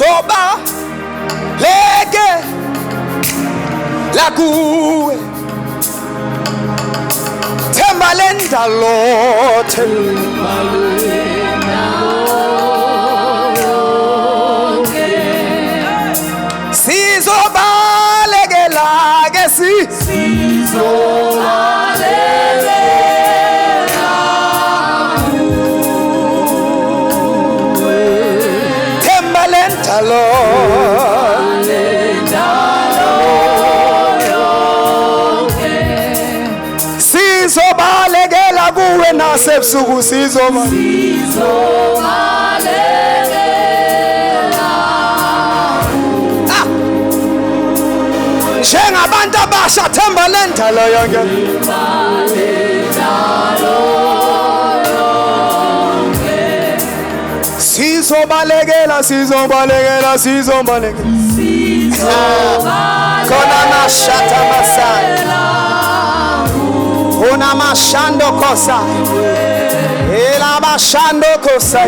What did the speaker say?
sizobalekela kuwe themba lendalo sizobalekela ke sizobalekela themba lendalo sizobalekela kuwe nasebusuku sizobalekela njengabantu abasha themba lendalo yonke sizobalekela kona mashata masana una mashando kosa ela mashando kosa